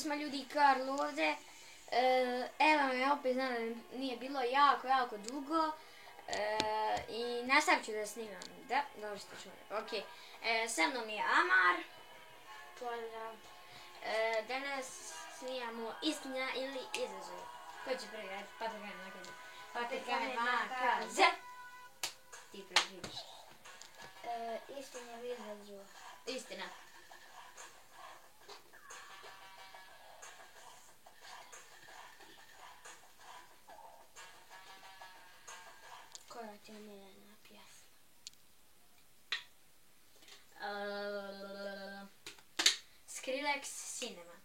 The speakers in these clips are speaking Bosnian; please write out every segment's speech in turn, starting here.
smo ljudi Karl ovdje. Evo me opet znam da nije bilo jako dugo. I nastavit ću da snimam. Da, dobro ste čuli. Ok. Sa mnom je Amar. Pozdrav. Danas snimamo istina ili izazov. Ko će prvi raditi? Patrikane nakon. Patrikane makaze. Ti prvi vidiš. Istina ili izazov? Istina. Koja ti je omiljena pjesma? Skrillex Cinema.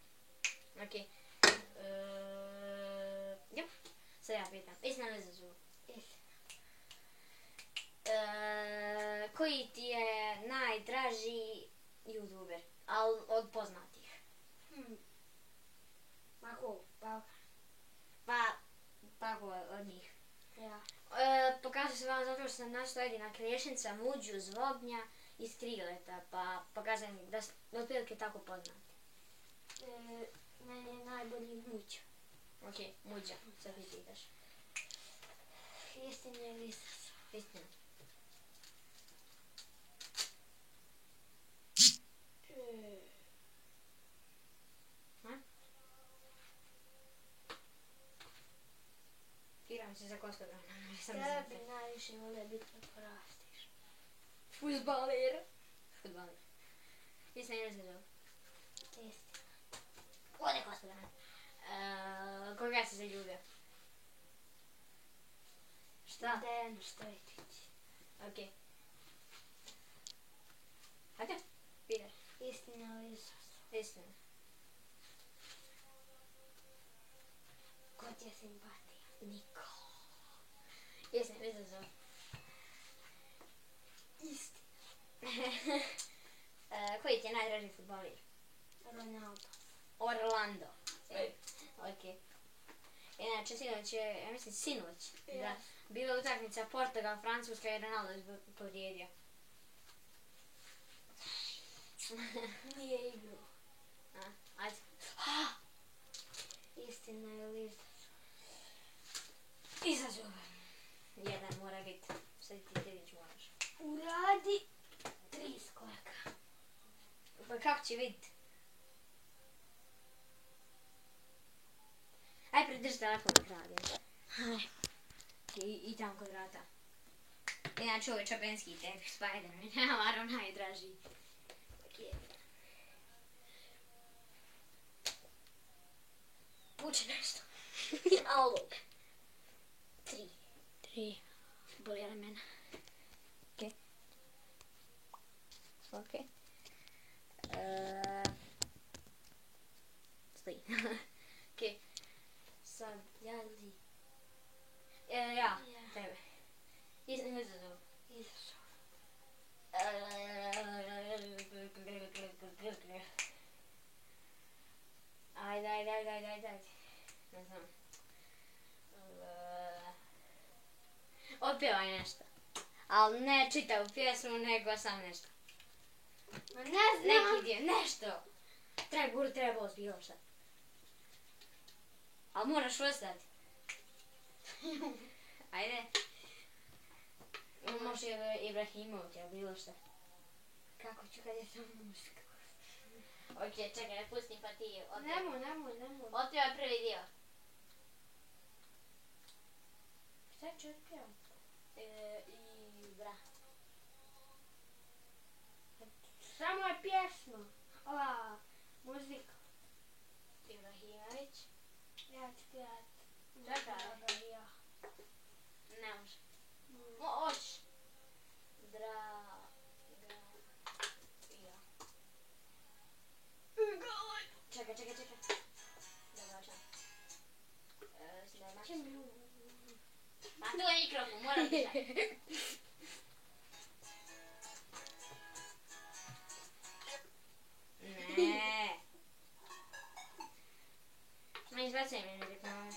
Ok. Jup. Sad ja pitam. Istina ili izazov? Istina. Koji ti je najdraži youtuber? Al od poznatih. Mako, Pa, tako od njih. ja. Pokazao se vam zato što sam našla jedina Krešnica, Muđu, Zvognja i Skrileta, pa pokazujem da su otprilike tako poznati. Meni je najbolji Muđo. Ok, Muđa, sad ti pitaš. Istina ili izazov? Istina. Igram se za Kosovo. Kada bi najviše volio biti kad porastiš? Fudbaler. Fudbaler. Istina ili izazov? Istina. Ode Kosovo. Koga si zaljubio? Šta? Dejan Stojetić. Ok. Hajde, pitaš. Istina ili izazov? Istina. Ko ti je simpatija? Niko. Istina ili izazov? Istina. Koji ti je najdraži fudbaler? Ronaldo. Orlando. Ok. Inače, sinoć je, ja mislim sinoć, da, bila utakmica Portugal, Francuska i Ronaldo povrijedio. Nije igrao. Ajde. Istina ili izazov? Izazov. Jedan mora biti. Sad ti sljedeći moraš. Uradi 3 skoraka. Pa kako će vidjeti? Aj, pridrži telefon da radim. I tamo kod vrata. Inače, ovo je Čapenski tebi, Spider-Man, Amaro najdraži. Puči nešto. Alo. 3. Boli ramena. Ok. Ok. Stoji. Ok. Sad, ja ili... Ja, tebe. Istina ili izazov? Izazov. Ajde. Ne znam. Otpjevaj nešto. Ali ne čitavu pjesmu, nego sam nešto. Ma ne znam. Neki dio, nešto. Treba boss, bilo šta. Ali moraš ostati. Ajde. Može Ibrahimović, ali bilo šta. Kako ću kad je to muzika? Ok, čekaj, ne pustim pa ti Nemoj. otpjevaj prvi dio. Šta ću otpjevat? Ibra. Samo je pjesma. Ova muzika. Ibrahimović. Ja ću pjevat. Čekaj. Ja. Ne može. Oć. Ja. Čekaj. Da dođem. Snimaš. Ma tu je mikrofon, moram držati. Ne. Ma izbacaj me reklame.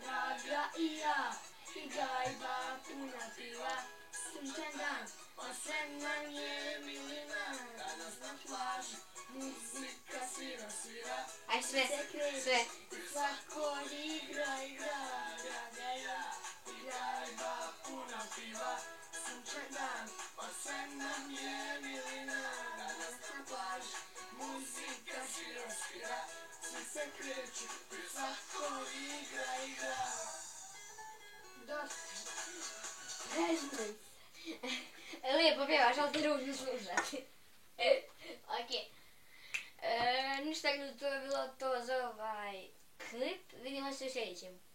Draga i ja, i gajba puna piva, sunčan dan, osam je milina, danas na plaži, muzika svira. sve, se kreće, sve. svako igra, igra, puno piva, sunčan dan, osam je na plaži, muzika svira, svi se kreću, svako igra. Dosta. Prežmej se. Lijepo pjevaš, ali ti ružno slušati. Okej. Ništa ljudi, to je bilo to za ovaj klip. Vidimo se u sljedećem.